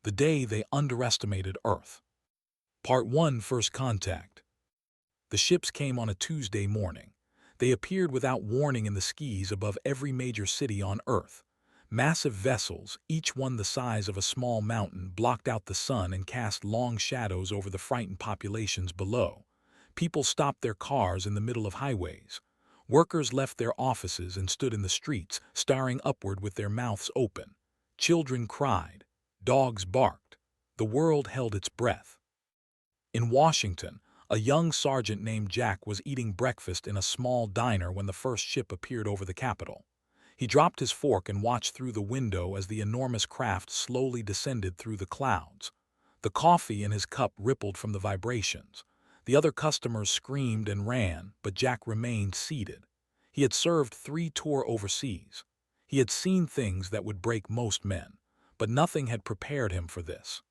The day they underestimated Earth. Part 1: First Contact. The ships came on a Tuesday morning. They appeared without warning in the skies above every major city on Earth. Massive vessels, each one the size of a small mountain, blocked out the sun and cast long shadows over the frightened populations below. People stopped their cars in the middle of highways. Workers left their offices and stood in the streets, staring upward with their mouths open. Children cried. Dogs barked. The world held its breath. In Washington, a young sergeant named Jack was eating breakfast in a small diner when the first ship appeared over the Capitol. He dropped his fork and watched through the window as the enormous craft slowly descended through the clouds. The coffee in his cup rippled from the vibrations. The other customers screamed and ran, but Jack remained seated. He had served 3 tours overseas. He had seen things that would break most men, but nothing had prepared him for this.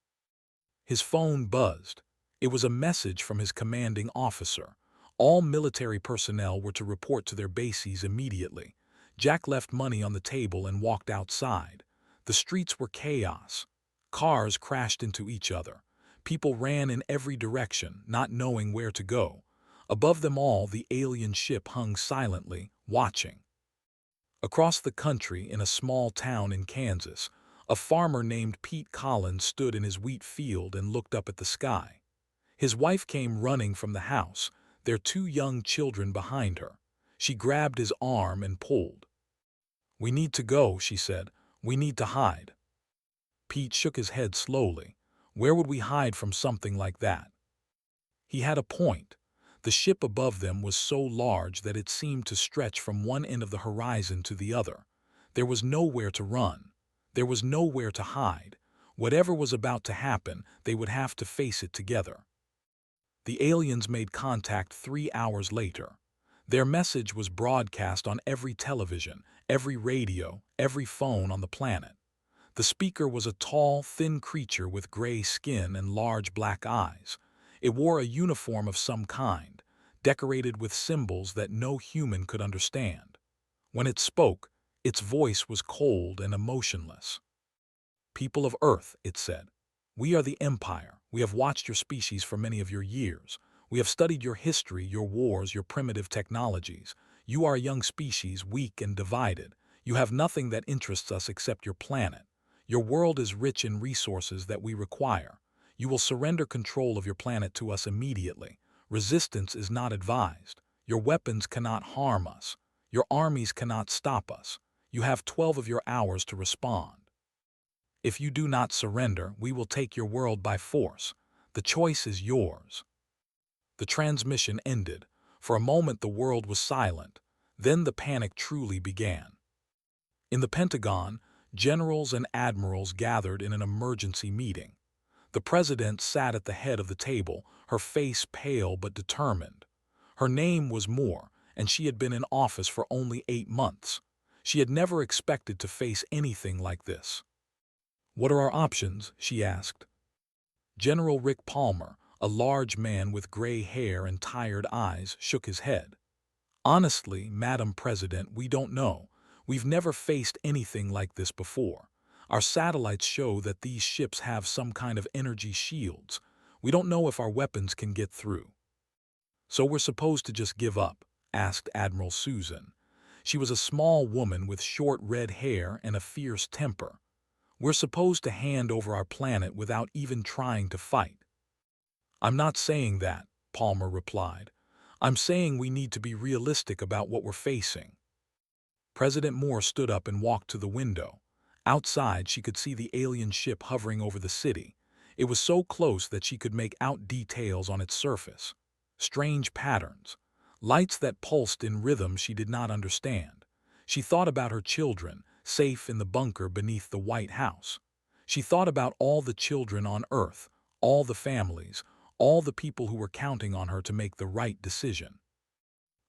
His phone buzzed. It was a message from his commanding officer. All military personnel were to report to their bases immediately. Jack left money on the table and walked outside. The streets were chaos. Cars crashed into each other. People ran in every direction, not knowing where to go. Above them all, the alien ship hung silently, watching. Across the country, in a small town in Kansas, a farmer named Pete Collins stood in his wheat field and looked up at the sky. His wife came running from the house, their 2 young children behind her. She grabbed his arm and pulled. "We need to go," she said. "We need to hide." Pete shook his head slowly. Where would we hide from something like that? He had a point. The ship above them was so large that it seemed to stretch from one end of the horizon to the other. There was nowhere to run. There was nowhere to hide. Whatever was about to happen, they would have to face it together. The aliens made contact 3 hours later. Their message was broadcast on every television, every radio, every phone on the planet. The speaker was a tall, thin creature with gray skin and large black eyes. It wore a uniform of some kind, decorated with symbols that no human could understand. When it spoke, its voice was cold and emotionless. "People of Earth," it said, "we are the Empire. We have watched your species for many of your years. We have studied your history, your wars, your primitive technologies. You are a young species, weak and divided. You have nothing that interests us except your planet. Your world is rich in resources that we require. You will surrender control of your planet to us immediately. Resistance is not advised. Your weapons cannot harm us. Your armies cannot stop us. You have 12 of your hours to respond. If you do not surrender, we will take your world by force. The choice is yours." The transmission ended. For a moment the world was silent. Then the panic truly began. In the Pentagon, generals and admirals gathered in an emergency meeting. The president sat at the head of the table, her face pale but determined. Her name was Moore, and she had been in office for only 8 months. She had never expected to face anything like this. "What are our options?" she asked. General Rick Palmer, a large man with gray hair and tired eyes, shook his head. "Honestly, Madam President, we don't know. We've never faced anything like this before. Our satellites show that these ships have some kind of energy shields. We don't know if our weapons can get through." "So we're supposed to just give up?" asked Admiral Susan. She was a small woman with short red hair and a fierce temper. "We're supposed to hand over our planet without even trying to fight?" "I'm not saying that," Palmer replied. "I'm saying we need to be realistic about what we're facing." President Moore stood up and walked to the window. Outside, she could see the alien ship hovering over the city. It was so close that she could make out details on its surface. Strange patterns. Lights that pulsed in rhythm she did not understand. She thought about her children, safe in the bunker beneath the White House. She thought about all the children on Earth, all the families, all the people who were counting on her to make the right decision.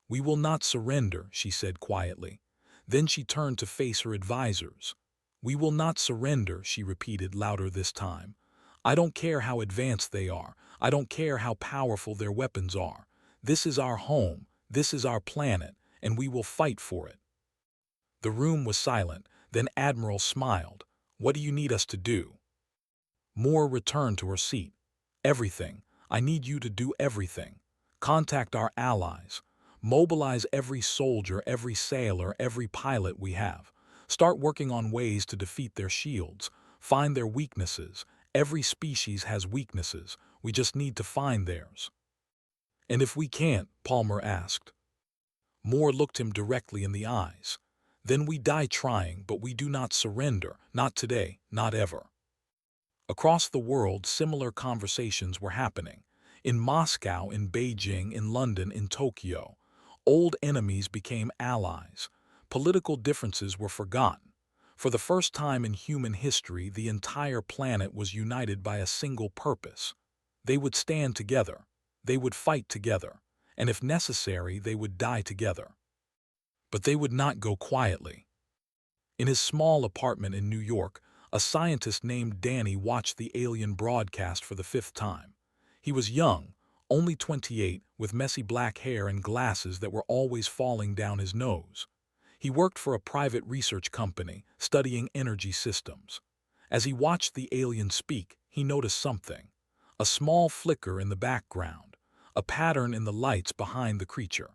"We will not surrender," she said quietly. Then she turned to face her advisors. "We will not surrender," she repeated louder this time. "I don't care how advanced they are. I don't care how powerful their weapons are. This is our home, this is our planet, and we will fight for it." The room was silent. Then Admiral smiled. "What do you need us to do?" Moore returned to her seat. Everything. I need you to do everything. Contact our allies. Mobilize every soldier, every sailor, every pilot we have. Start working on ways to defeat their shields. Find their weaknesses. Every species has weaknesses. We just need to find theirs. And if we can't, Palmer asked. Moore looked him directly in the eyes. Then we die trying, but we do not surrender. Not today, not ever. Across the world, similar conversations were happening. In Moscow, in Beijing, in London, in Tokyo. Old enemies became allies. Political differences were forgotten. For the first time in human history, the entire planet was united by a single purpose. They would stand together. They would fight together. And if necessary, they would die together. But they would not go quietly. In his small apartment in New York, a scientist named Danny watched the alien broadcast for the 5th time. He was young, only 28, with messy black hair and glasses that were always falling down his nose. He worked for a private research company, studying energy systems. As he watched the alien speak, he noticed something. A small flicker in the background, a pattern in the lights behind the creature.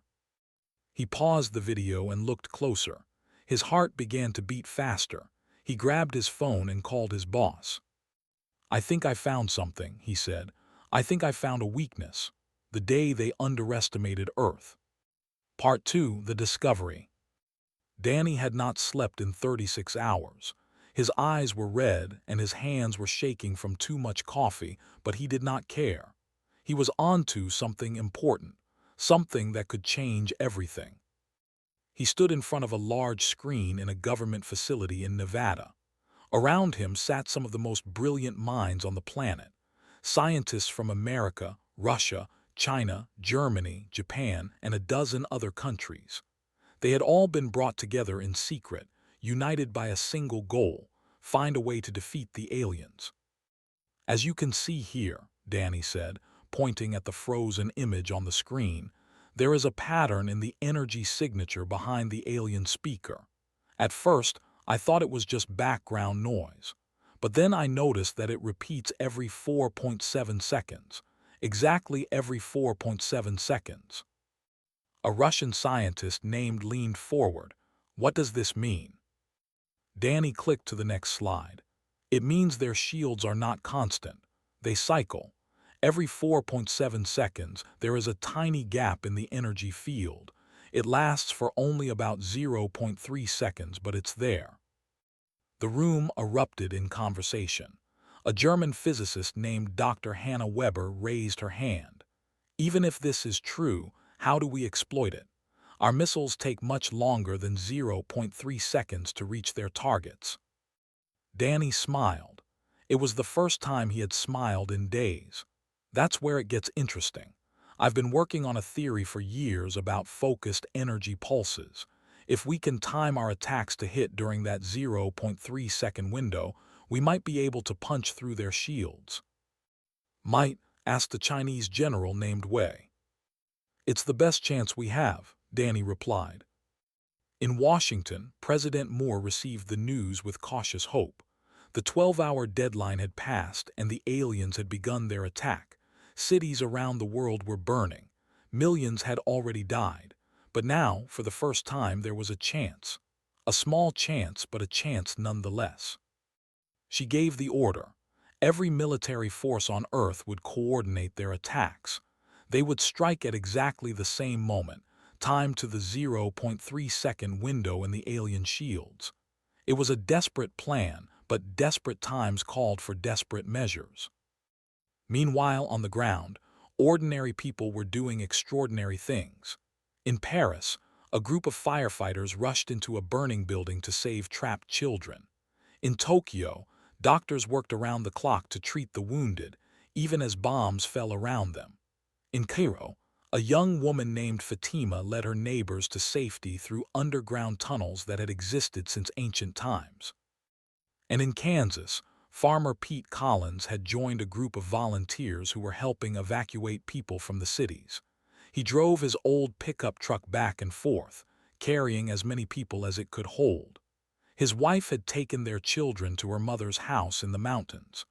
He paused the video and looked closer. His heart began to beat faster. He grabbed his phone and called his boss. "I think I found something," he said. "I think I found a weakness. The day they underestimated Earth." Part 2, The Discovery. Danny had not slept in 36 hours. His eyes were red and his hands were shaking from too much coffee, but he did not care. He was onto something important, something that could change everything. He stood in front of a large screen in a government facility in Nevada. Around him sat some of the most brilliant minds on the planet. Scientists from America, Russia, China, Germany, Japan, and a dozen other countries. They had all been brought together in secret, united by a single goal: find a way to defeat the aliens. "As you can see here," Danny said, pointing at the frozen image on the screen, "there is a pattern in the energy signature behind the alien speaker. At first, I thought it was just background noise. But then I noticed that it repeats every 4.7 seconds. Exactly every 4.7 seconds. A Russian scientist named leaned forward. "What does this mean?" Danny clicked to the next slide. "It means their shields are not constant. They cycle. Every 4.7 seconds, there is a tiny gap in the energy field. It lasts for only about 0.3 seconds, but it's there." The room erupted in conversation. A German physicist named Dr. Hannah Weber raised her hand. "Even if this is true, how do we exploit it? Our missiles take much longer than 0.3 seconds to reach their targets." Danny smiled. It was the first time he had smiled in days. "That's where it gets interesting. I've been working on a theory for years about focused energy pulses. If we can time our attacks to hit during that 0.3 second window, we might be able to punch through their shields." "Might?" asked a Chinese general named Wei. "It's the best chance we have," Danny replied. In Washington, President Moore received the news with cautious hope. The 12-hour deadline had passed and the aliens had begun their attack. Cities around the world were burning. Millions had already died. But now, for the first time, there was a chance. A small chance, but a chance nonetheless. She gave the order. Every military force on Earth would coordinate their attacks. They would strike at exactly the same moment, timed to the 0.3 second window in the alien shields. It was a desperate plan, but desperate times called for desperate measures. Meanwhile, on the ground, ordinary people were doing extraordinary things. In Paris, a group of firefighters rushed into a burning building to save trapped children. In Tokyo, doctors worked around the clock to treat the wounded, even as bombs fell around them. In Cairo, a young woman named Fatima led her neighbors to safety through underground tunnels that had existed since ancient times. And in Kansas, Farmer Pete Collins had joined a group of volunteers who were helping evacuate people from the cities. He drove his old pickup truck back and forth, carrying as many people as it could hold. His wife had taken their children to her mother's house in the mountains.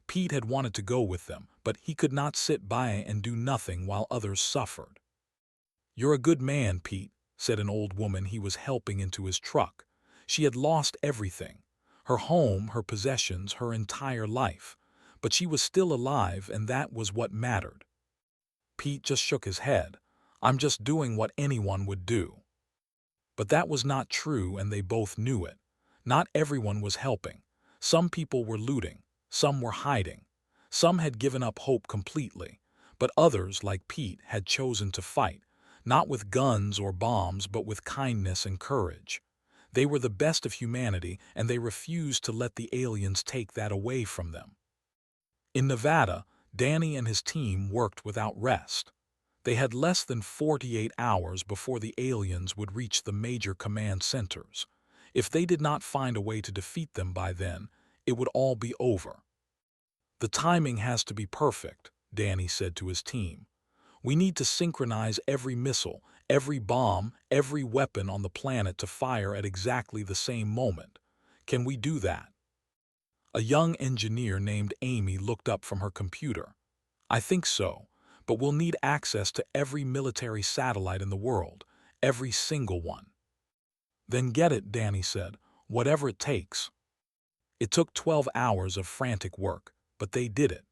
Pete had wanted to go with them, but he could not sit by and do nothing while others suffered. "You're a good man, Pete," said an old woman he was helping into his truck. She had lost everything, her home, her possessions, her entire life. But she was still alive, and that was what mattered. Pete just shook his head. "I'm just doing what anyone would do." But that was not true, and they both knew it. Not everyone was helping. Some people were looting, some were hiding. Some had given up hope completely, but others, like Pete, had chosen to fight, not with guns or bombs, but with kindness and courage. They were the best of humanity, and they refused to let the aliens take that away from them. In Nevada, Danny and his team worked without rest. They had less than 48 hours before the aliens would reach the major command centers. If they did not find a way to defeat them by then, it would all be over. "The timing has to be perfect," Danny said to his team. "We need to synchronize every missile, every bomb, every weapon on the planet to fire at exactly the same moment. Can we do that?" A young engineer named Amy looked up from her computer. "I think so, but we'll need access to every military satellite in the world, every single one." "Then get it," Danny said, "whatever it takes." It took 12 hours of frantic work, but they did it.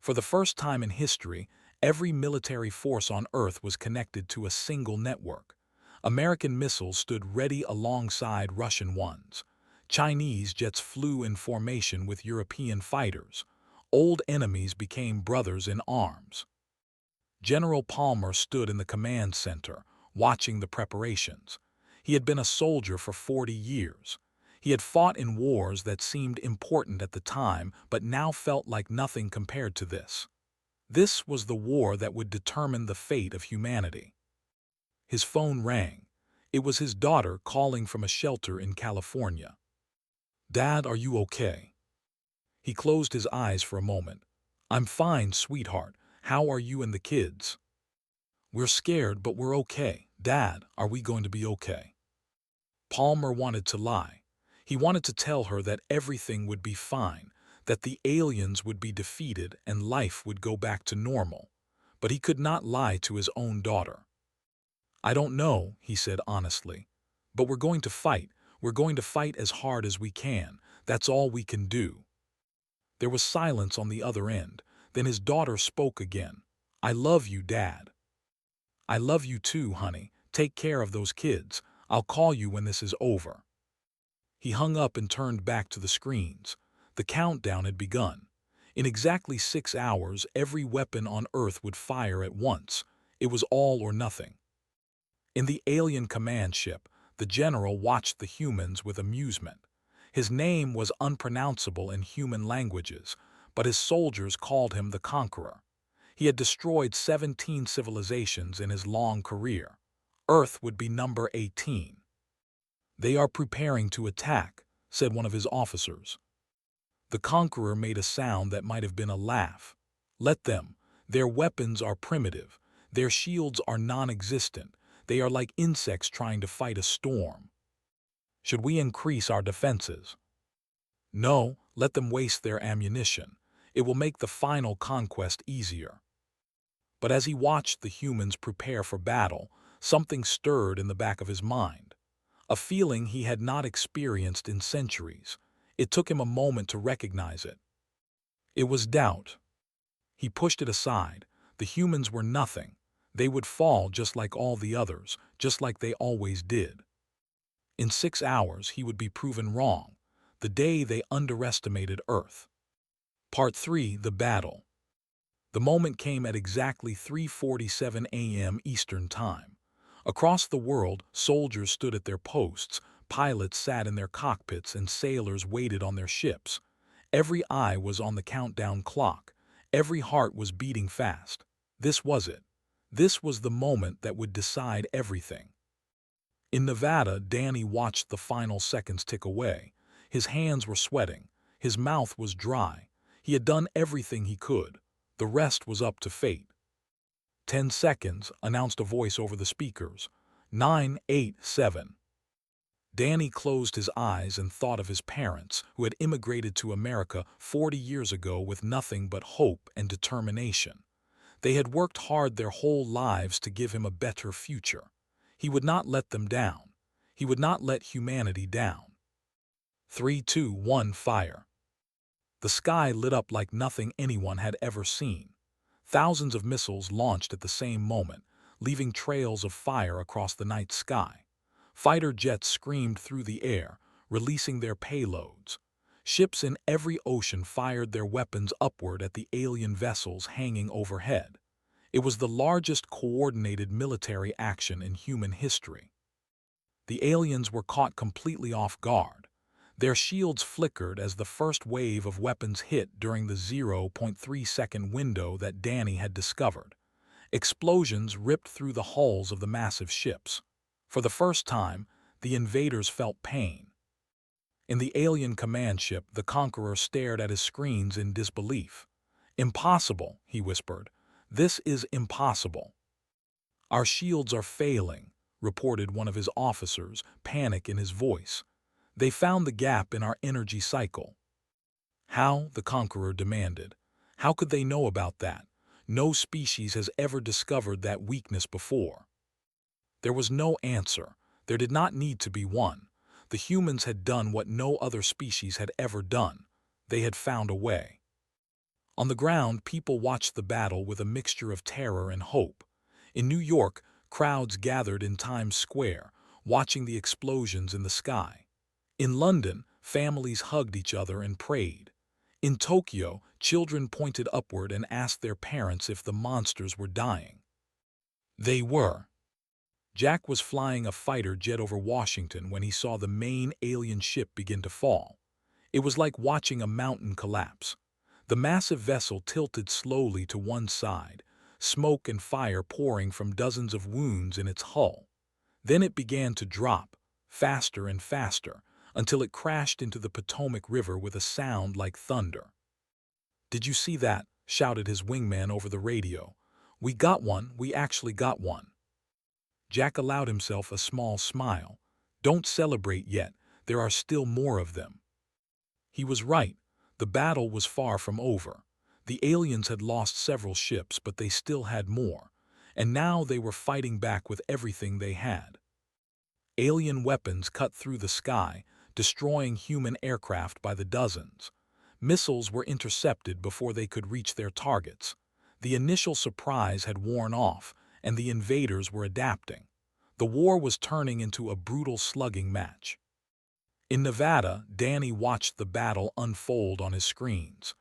For the first time in history, every military force on Earth was connected to a single network. American missiles stood ready alongside Russian ones. Chinese jets flew in formation with European fighters. Old enemies became brothers in arms. General Palmer stood in the command center, watching the preparations. He had been a soldier for 40 years. He had fought in wars that seemed important at the time, but now felt like nothing compared to this. This was the war that would determine the fate of humanity. His phone rang. It was his daughter calling from a shelter in California. "Dad, are you okay?" He closed his eyes for a moment. "I'm fine, sweetheart. How are you and the kids?" "We're scared, but we're okay. Dad, are we going to be okay?" Palmer wanted to lie. He wanted to tell her that everything would be fine, that the aliens would be defeated and life would go back to normal. But he could not lie to his own daughter. "I don't know," he said honestly. "But we're going to fight. We're going to fight as hard as we can. That's all we can do." There was silence on the other end. Then his daughter spoke again. "I love you, Dad." "I love you too, honey. Take care of those kids. I'll call you when this is over." He hung up and turned back to the screens. The countdown had begun. In exactly 6 hours, every weapon on Earth would fire at once. It was all or nothing. In the alien command ship, the general watched the humans with amusement. His name was unpronounceable in human languages, but his soldiers called him the Conqueror. He had destroyed 17 civilizations in his long career. Earth would be number 18. "They are preparing to attack," said one of his officers. The Conqueror made a sound that might have been a laugh. "Let them. Their weapons are primitive. Their shields are non-existent. They are like insects trying to fight a storm. Should we increase our defenses?" "No, let them waste their ammunition. It will make the final conquest easier." But as he watched the humans prepare for battle, something stirred in the back of his mind. A feeling he had not experienced in centuries. It took him a moment to recognize it. It was doubt. He pushed it aside. The humans were nothing. They would fall just like all the others, just like they always did. In 6 hours, he would be proven wrong, the day they underestimated Earth. Part 3: The Battle. The moment came at exactly 3:47 a.m. Eastern Time. Across the world, soldiers stood at their posts, pilots sat in their cockpits, and sailors waited on their ships. Every eye was on the countdown clock. Every heart was beating fast. This was it. This was the moment that would decide everything. In Nevada, Danny watched the final seconds tick away. His hands were sweating. His mouth was dry. He had done everything he could. The rest was up to fate. 10 seconds, announced a voice over the speakers. 9, 8, 7. Danny closed his eyes and thought of his parents, who had immigrated to America 40 years ago with nothing but hope and determination. They had worked hard their whole lives to give him a better future. He would not let them down. He would not let humanity down. 3, 2, 1, fire. The sky lit up like nothing anyone had ever seen. Thousands of missiles launched at the same moment, leaving trails of fire across the night sky. Fighter jets screamed through the air, releasing their payloads. Ships in every ocean fired their weapons upward at the alien vessels hanging overhead. It was the largest coordinated military action in human history. The aliens were caught completely off guard. Their shields flickered as the first wave of weapons hit during the 0.3-second window that Danny had discovered. Explosions ripped through the hulls of the massive ships. For the first time, the invaders felt pain. In the alien command ship, the Conqueror stared at his screens in disbelief. "Impossible," he whispered. "This is impossible." "Our shields are failing," reported one of his officers, panic in his voice. "They found the gap in our energy cycle." "How?" the Conqueror demanded. "How could they know about that? No species has ever discovered that weakness before." There was no answer. There did not need to be one. The humans had done what no other species had ever done. They had found a way. On the ground, people watched the battle with a mixture of terror and hope. In New York, crowds gathered in Times Square, watching the explosions in the sky. In London, families hugged each other and prayed. In Tokyo, children pointed upward and asked their parents if the monsters were dying. They were. Jack was flying a fighter jet over Washington when he saw the main alien ship begin to fall. It was like watching a mountain collapse. The massive vessel tilted slowly to one side, smoke and fire pouring from dozens of wounds in its hull. Then it began to drop, faster and faster, until it crashed into the Potomac River with a sound like thunder. "Did you see that?" shouted his wingman over the radio. "We got one, we actually got one." Jack allowed himself a small smile. "Don't celebrate yet, there are still more of them." He was right. The battle was far from over. The aliens had lost several ships, but they still had more, and now they were fighting back with everything they had. Alien weapons cut through the sky, destroying human aircraft by the dozens. Missiles were intercepted before they could reach their targets. The initial surprise had worn off, and the invaders were adapting. The war was turning into a brutal slugging match. In Nevada, Danny watched the battle unfold on his screens.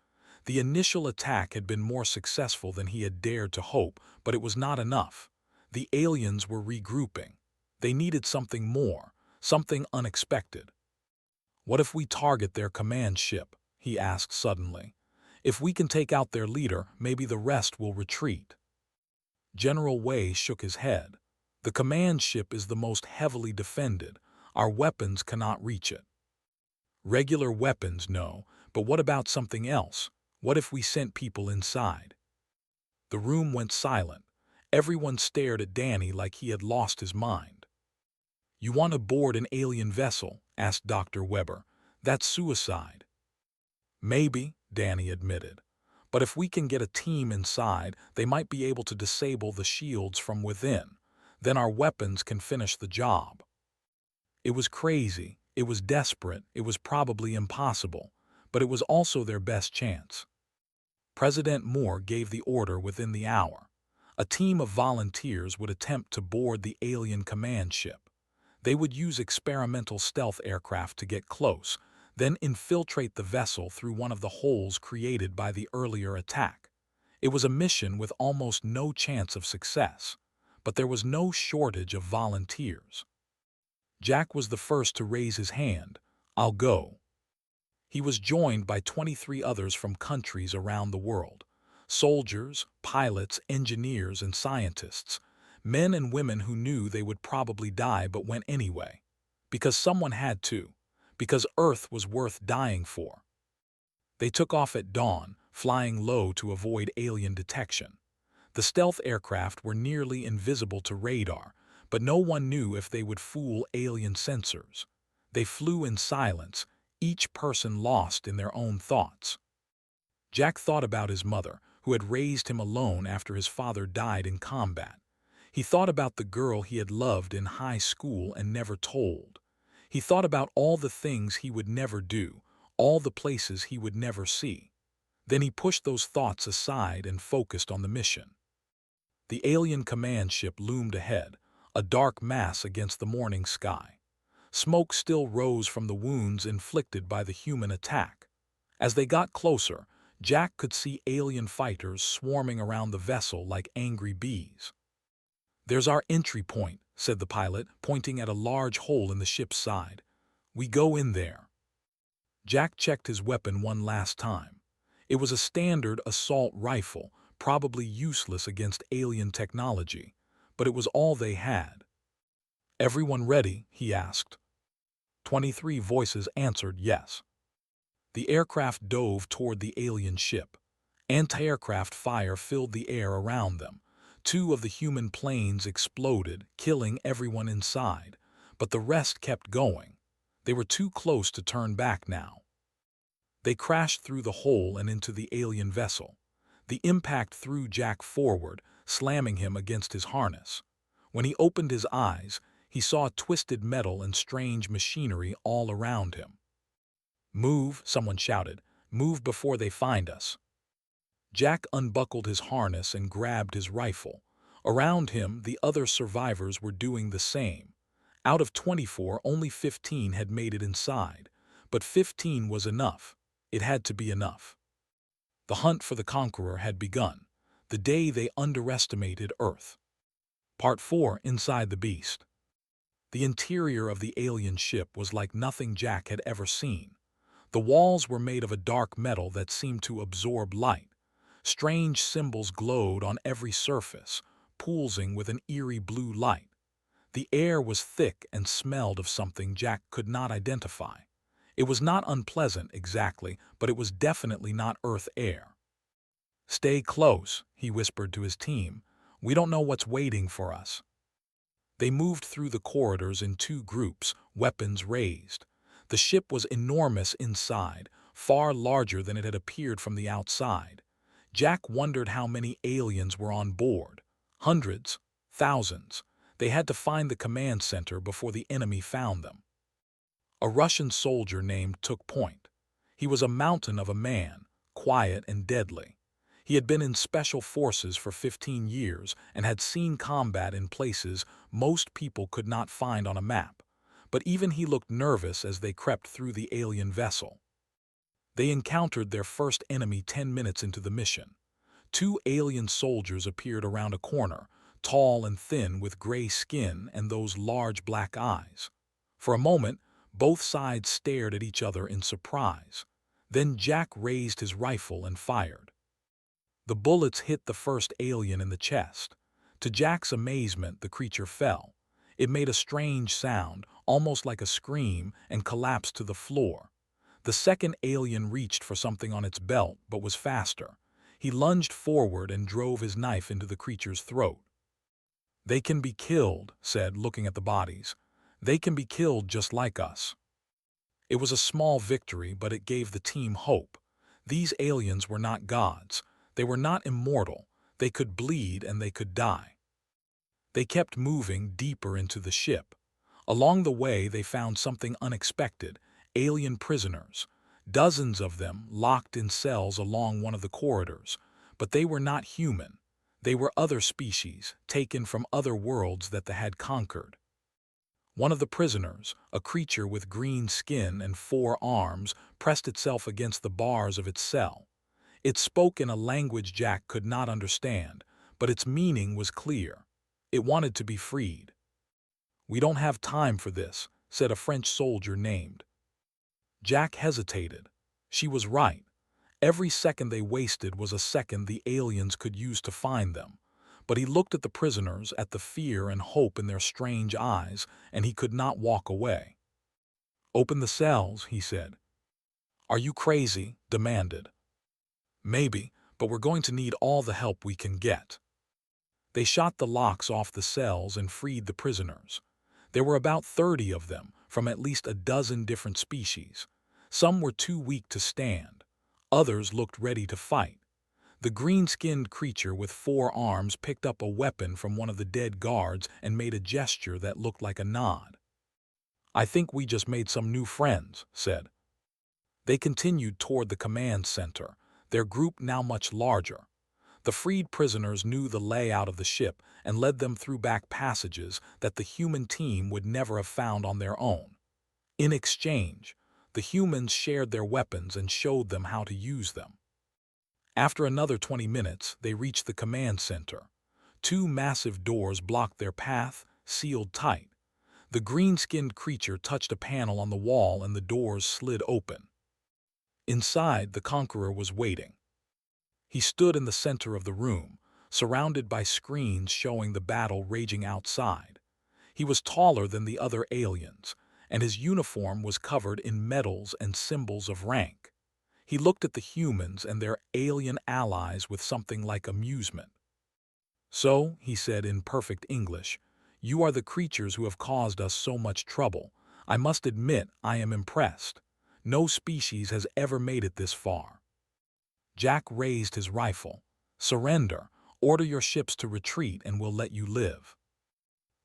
The initial attack had been more successful than he had dared to hope, but it was not enough. The aliens were regrouping. They needed something more, something unexpected. "What if we target their command ship?" he asked suddenly. "If we can take out their leader, maybe the rest will retreat." General Wei shook his head. "The command ship is the most heavily defended. Our weapons cannot reach it." "Regular weapons, no, but what about something else? What if we sent people inside?" The room went silent. Everyone stared at Danny like he had lost his mind. "You want to board an alien vessel?" asked Dr. Weber. "That's suicide." "Maybe," Danny admitted. "But if we can get a team inside, they might be able to disable the shields from within. Then our weapons can finish the job." It was crazy, it was desperate, it was probably impossible, but it was also their best chance. President Moore gave the order within the hour. A team of volunteers would attempt to board the alien command ship. They would use experimental stealth aircraft to get close, then infiltrate the vessel through one of the holes created by the earlier attack. It was a mission with almost no chance of success, but there was no shortage of volunteers. Jack was the first to raise his hand. "I'll go." He was joined by 23 others from countries around the world. Soldiers, pilots, engineers, and scientists. Men and women who knew they would probably die but went anyway. Because someone had to. Because Earth was worth dying for. They took off at dawn, flying low to avoid alien detection. The stealth aircraft were nearly invisible to radar, but no one knew if they would fool alien sensors. They flew in silence, each person lost in their own thoughts. Jack thought about his mother, who had raised him alone after his father died in combat. He thought about the girl he had loved in high school and never told. He thought about all the things he would never do, all the places he would never see. Then he pushed those thoughts aside and focused on the mission. The alien command ship loomed ahead, a dark mass against the morning sky. Smoke still rose from the wounds inflicted by the human attack. As they got closer, Jack could see alien fighters swarming around the vessel like angry bees. "There's our entry point," said the pilot, pointing at a large hole in the ship's side. "We go in there." Jack checked his weapon one last time. It was a standard assault rifle, probably useless against alien technology, but it was all they had. "Everyone ready?" he asked. 23 voices answered yes. The aircraft dove toward the alien ship. Anti-aircraft fire filled the air around them. 2 of the human planes exploded, killing everyone inside, but the rest kept going. They were too close to turn back now. They crashed through the hole and into the alien vessel. The impact threw Jack forward, slamming him against his harness. When he opened his eyes, he saw twisted metal and strange machinery all around him. "Move," someone shouted. "Move before they find us." Jack unbuckled his harness and grabbed his rifle. Around him, the other survivors were doing the same. Out of 24, only 15 had made it inside. But 15 was enough. It had to be enough. The hunt for the Conqueror had begun, the day they underestimated Earth. Part 4, Inside the Beast. The interior of the alien ship was like nothing Jack had ever seen. The walls were made of a dark metal that seemed to absorb light. Strange symbols glowed on every surface, pulsing with an eerie blue light. The air was thick and smelled of something Jack could not identify. It was not unpleasant exactly, but it was definitely not Earth air. "Stay close," he whispered to his team. "We don't know what's waiting for us." They moved through the corridors in 2 groups, weapons raised. The ship was enormous inside, far larger than it had appeared from the outside. Jack wondered how many aliens were on board. Hundreds, thousands. They had to find the command center before the enemy found them. A Russian soldier named took point. He was a mountain of a man, quiet and deadly. He had been in special forces for 15 years and had seen combat in places most people could not find on a map. But even he looked nervous as they crept through the alien vessel. They encountered their first enemy 10 minutes into the mission. 2 alien soldiers appeared around a corner, tall and thin with gray skin and those large black eyes. For a moment, both sides stared at each other in surprise. Then Jack raised his rifle and fired. The bullets hit the first alien in the chest. To Jack's amazement, the creature fell. It made a strange sound, almost like a scream, and collapsed to the floor. The second alien reached for something on its belt, but was faster. He lunged forward and drove his knife into the creature's throat. "They can be killed," said, looking at the bodies. "They can be killed just like us." It was a small victory, but it gave the team hope. These aliens were not gods. They were not immortal. They could bleed and they could die. They kept moving deeper into the ship. Along the way, they found something unexpected: alien prisoners. Dozens of them locked in cells along one of the corridors. But they were not human. They were other species, taken from other worlds that they had conquered. One of the prisoners, a creature with green skin and 4 arms, pressed itself against the bars of its cell. It spoke in a language Jack could not understand, but its meaning was clear. It wanted to be freed. "We don't have time for this," said a French soldier named. Jack hesitated. She was right. Every second they wasted was a second the aliens could use to find them. But he looked at the prisoners, at the fear and hope in their strange eyes, and he could not walk away. "Open the cells," he said. "Are you crazy?" demanded. "Maybe, but we're going to need all the help we can get." They shot the locks off the cells and freed the prisoners. There were about 30 of them, from at least a dozen different species. Some were too weak to stand. Others looked ready to fight. The green-skinned creature with 4 arms picked up a weapon from one of the dead guards and made a gesture that looked like a nod. "I think we just made some new friends," said. They continued toward the command center, their group now much larger. The freed prisoners knew the layout of the ship and led them through back passages that the human team would never have found on their own. In exchange, the humans shared their weapons and showed them how to use them. After another 20 minutes, they reached the command center. 2 massive doors blocked their path, sealed tight. The green-skinned creature touched a panel on the wall and the doors slid open. Inside, the Conqueror was waiting. He stood in the center of the room, surrounded by screens showing the battle raging outside. He was taller than the other aliens, and his uniform was covered in medals and symbols of rank. He looked at the humans and their alien allies with something like amusement. "So," he said in perfect English, "you are the creatures who have caused us so much trouble. I must admit I am impressed. No species has ever made it this far." Jack raised his rifle. "Surrender. Order your ships to retreat and we'll let you live."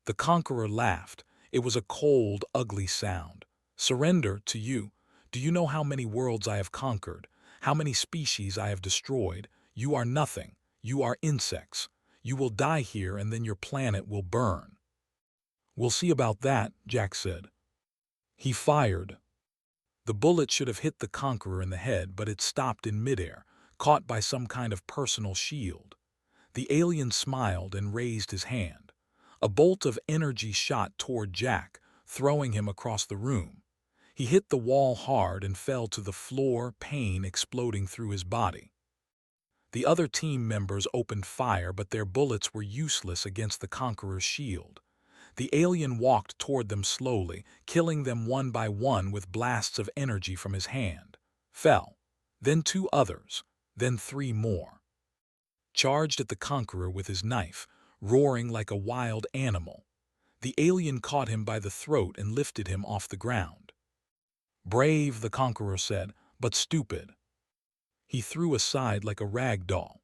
The Conqueror laughed. It was a cold, ugly sound. "Surrender to you? Do you know how many worlds I have conquered? How many species I have destroyed? You are nothing. You are insects. You will die here and then your planet will burn." "We'll see about that," Jack said. He fired. The bullet should have hit the Conqueror in the head, but it stopped in midair, caught by some kind of personal shield. The alien smiled and raised his hand. A bolt of energy shot toward Jack, throwing him across the room. He hit the wall hard and fell to the floor, pain exploding through his body. The other team members opened fire, but their bullets were useless against the Conqueror's shield. The alien walked toward them slowly, killing them one by one with blasts of energy from his hand. Fell. Then 2 others. Then 3 more. Charged at the Conqueror with his knife, roaring like a wild animal. The alien caught him by the throat and lifted him off the ground. "Brave," the Conqueror said, "but stupid." He threw aside like a rag doll.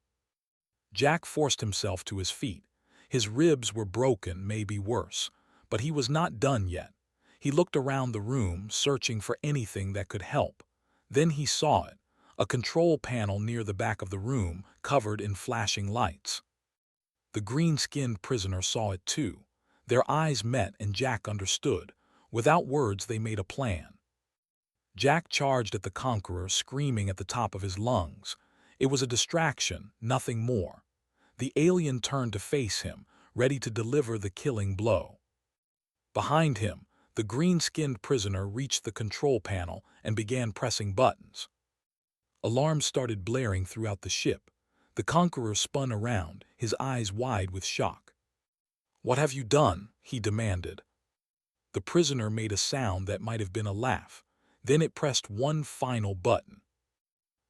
Jack forced himself to his feet. His ribs were broken, maybe worse, but he was not done yet. He looked around the room, searching for anything that could help. Then he saw it, a control panel near the back of the room, covered in flashing lights. The green-skinned prisoner saw it too. Their eyes met and Jack understood. Without words, they made a plan. Jack charged at the Conqueror, screaming at the top of his lungs. It was a distraction, nothing more. The alien turned to face him, ready to deliver the killing blow. Behind him, the green-skinned prisoner reached the control panel and began pressing buttons. Alarms started blaring throughout the ship. The Conqueror spun around, his eyes wide with shock. "What have you done?" he demanded. The prisoner made a sound that might have been a laugh. Then it pressed one final button.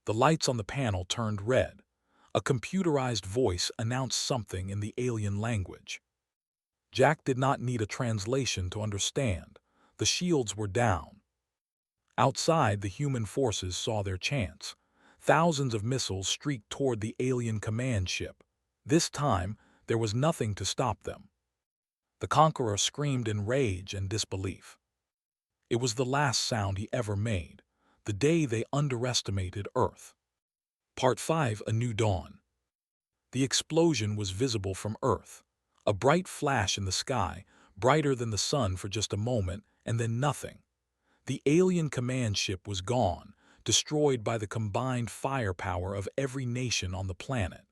The lights on the panel turned red. A computerized voice announced something in the alien language. Jack did not need a translation to understand. The shields were down. Outside, the human forces saw their chance. Thousands of missiles streaked toward the alien command ship. This time, there was nothing to stop them. The Conqueror screamed in rage and disbelief. It was the last sound he ever made, the day they underestimated Earth. Part 5: A New Dawn. The explosion was visible from Earth. A bright flash in the sky, brighter than the sun for just a moment, and then nothing. The alien command ship was gone, destroyed by the combined firepower of every nation on the planet.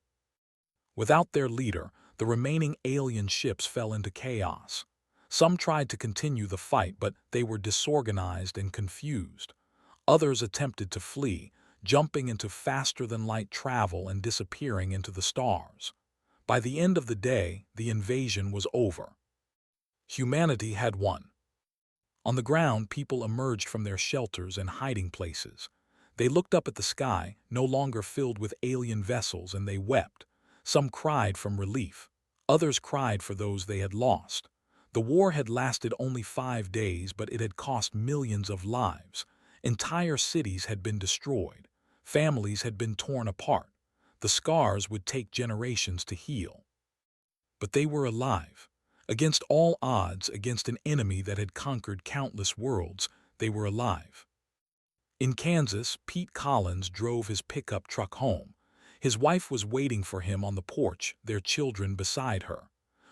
Without their leader, the remaining alien ships fell into chaos. Some tried to continue the fight, but they were disorganized and confused. Others attempted to flee, jumping into faster-than-light travel and disappearing into the stars. By the end of the day, the invasion was over. Humanity had won. On the ground, people emerged from their shelters and hiding places. They looked up at the sky, no longer filled with alien vessels, and they wept. Some cried from relief. Others cried for those they had lost. The war had lasted only 5 days, but it had cost millions of lives. Entire cities had been destroyed. Families had been torn apart. The scars would take generations to heal. But they were alive. Against all odds, against an enemy that had conquered countless worlds, they were alive. In Kansas, Pete Collins drove his pickup truck home. His wife was waiting for him on the porch, their children beside her.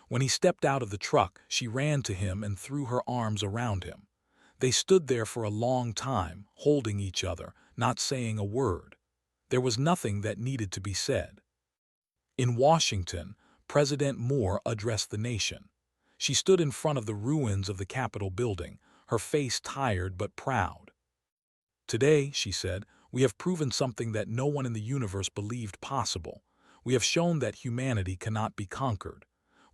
When he stepped out of the truck, she ran to him and threw her arms around him. They stood there for a long time, holding each other, not saying a word. There was nothing that needed to be said. In Washington, President Moore addressed the nation. She stood in front of the ruins of the Capitol building, her face tired but proud. "Today," she said, "we have proven something that no one in the universe believed possible. We have shown that humanity cannot be conquered.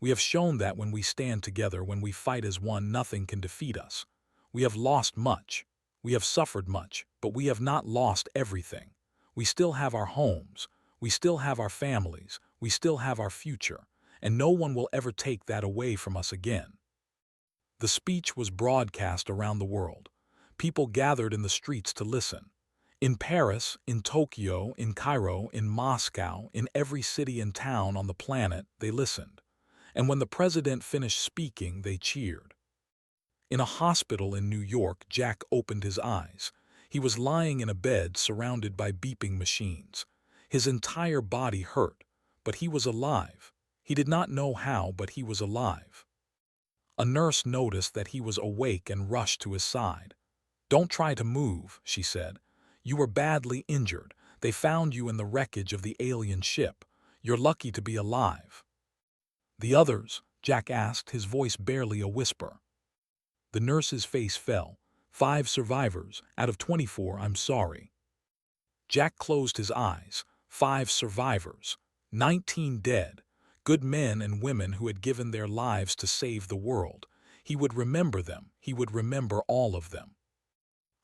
We have shown that when we stand together, when we fight as one, nothing can defeat us. We have lost much. We have suffered much, but we have not lost everything. We still have our homes. We still have our families. We still have our future, and no one will ever take that away from us again." The speech was broadcast around the world. People gathered in the streets to listen. In Paris, in Tokyo, in Cairo, in Moscow, in every city and town on the planet, they listened. And when the president finished speaking, they cheered. In a hospital in New York, Jack opened his eyes. He was lying in a bed surrounded by beeping machines. His entire body hurt, but he was alive. He did not know how, but he was alive. A nurse noticed that he was awake and rushed to his side. "Don't try to move," she said. "You were badly injured. They found you in the wreckage of the alien ship. You're lucky to be alive." "The others?" Jack asked, his voice barely a whisper. The nurse's face fell. "5 survivors. Out of 24, I'm sorry." Jack closed his eyes. 5 survivors. 19 dead. Good men and women who had given their lives to save the world. He would remember them. He would remember all of them.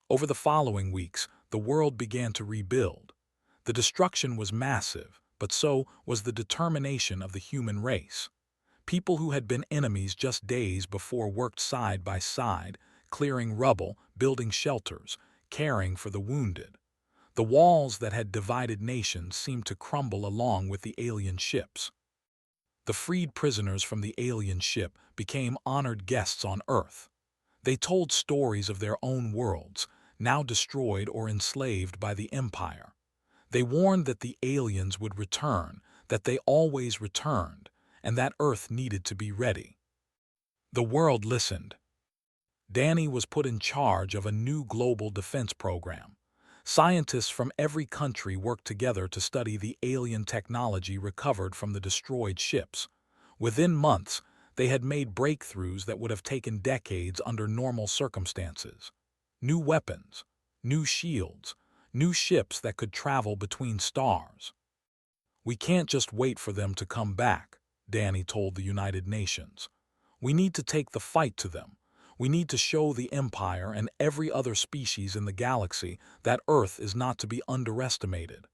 Over the following weeks, the world began to rebuild. The destruction was massive, but so was the determination of the human race. People who had been enemies just days before worked side by side, clearing rubble, building shelters, caring for the wounded. The walls that had divided nations seemed to crumble along with the alien ships. The freed prisoners from the alien ship became honored guests on Earth. They told stories of their own worlds, now destroyed or enslaved by the Empire. They warned that the aliens would return, that they always returned, and that Earth needed to be ready. The world listened. Danny was put in charge of a new global defense program. Scientists from every country worked together to study the alien technology recovered from the destroyed ships. Within months, they had made breakthroughs that would have taken decades under normal circumstances. New weapons, new shields, new ships that could travel between stars. "We can't just wait for them to come back," Danny told the United Nations. "We need to take the fight to them. We need to show the Empire and every other species in the galaxy that Earth is not to be underestimated."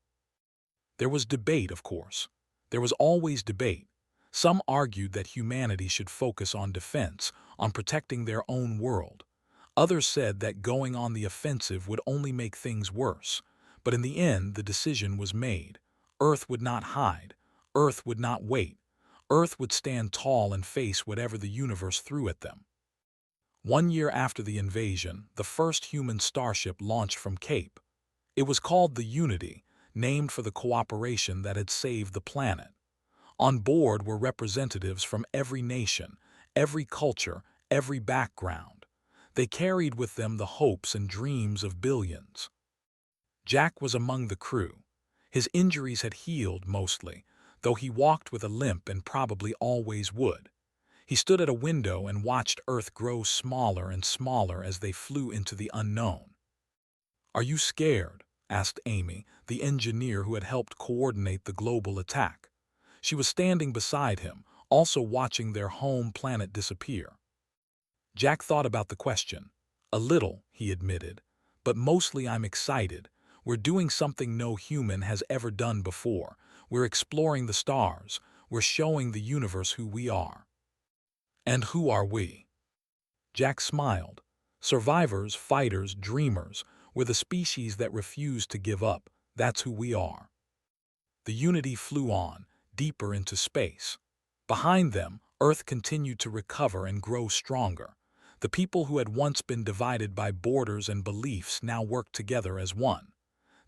There was debate, of course. There was always debate. Some argued that humanity should focus on defense, on protecting their own world. Others said that going on the offensive would only make things worse. But in the end, the decision was made. Earth would not hide. Earth would not wait. Earth would stand tall and face whatever the universe threw at them. 1 year after the invasion, the first human starship launched from Cape. It was called the Unity, named for the cooperation that had saved the planet. On board were representatives from every nation, every culture, every background. They carried with them the hopes and dreams of billions. Jack was among the crew. His injuries had healed mostly, though he walked with a limp and probably always would. He stood at a window and watched Earth grow smaller and smaller as they flew into the unknown. "Are you scared?" asked Amy, the engineer who had helped coordinate the global attack. She was standing beside him, also watching their home planet disappear. Jack thought about the question. "A little," he admitted, "but mostly I'm excited. We're doing something no human has ever done before. We're exploring the stars. We're showing the universe who we are." And who are we? Jack smiled. Survivors, fighters, dreamers, we're the species that refuse to give up. That's who we are. The Unity flew on, deeper into space. Behind them, Earth continued to recover and grow stronger. The people who had once been divided by borders and beliefs now worked together as one.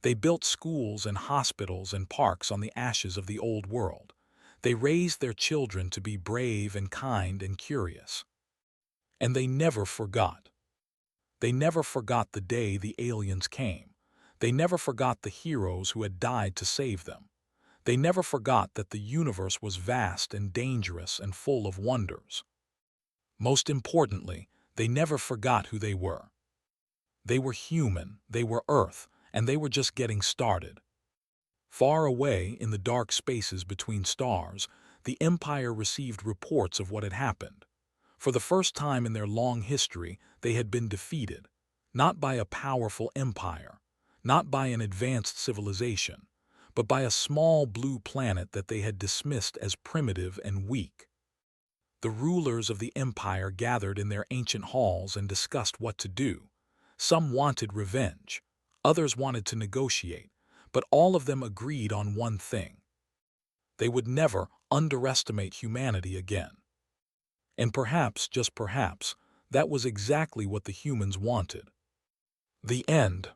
They built schools and hospitals and parks on the ashes of the old world. They raised their children to be brave and kind and curious. And they never forgot. They never forgot the day the aliens came. They never forgot the heroes who had died to save them. They never forgot that the universe was vast and dangerous and full of wonders. Most importantly, they never forgot who they were. They were human, they were Earth, and they were just getting started. Far away in the dark spaces between stars, the Empire received reports of what had happened. For the first time in their long history, they had been defeated, not by a powerful empire, not by an advanced civilization, but by a small blue planet that they had dismissed as primitive and weak. The rulers of the empire gathered in their ancient halls and discussed what to do. Some wanted revenge, others wanted to negotiate, but all of them agreed on one thing. They would never underestimate humanity again. And perhaps, just perhaps, that was exactly what the humans wanted. The end.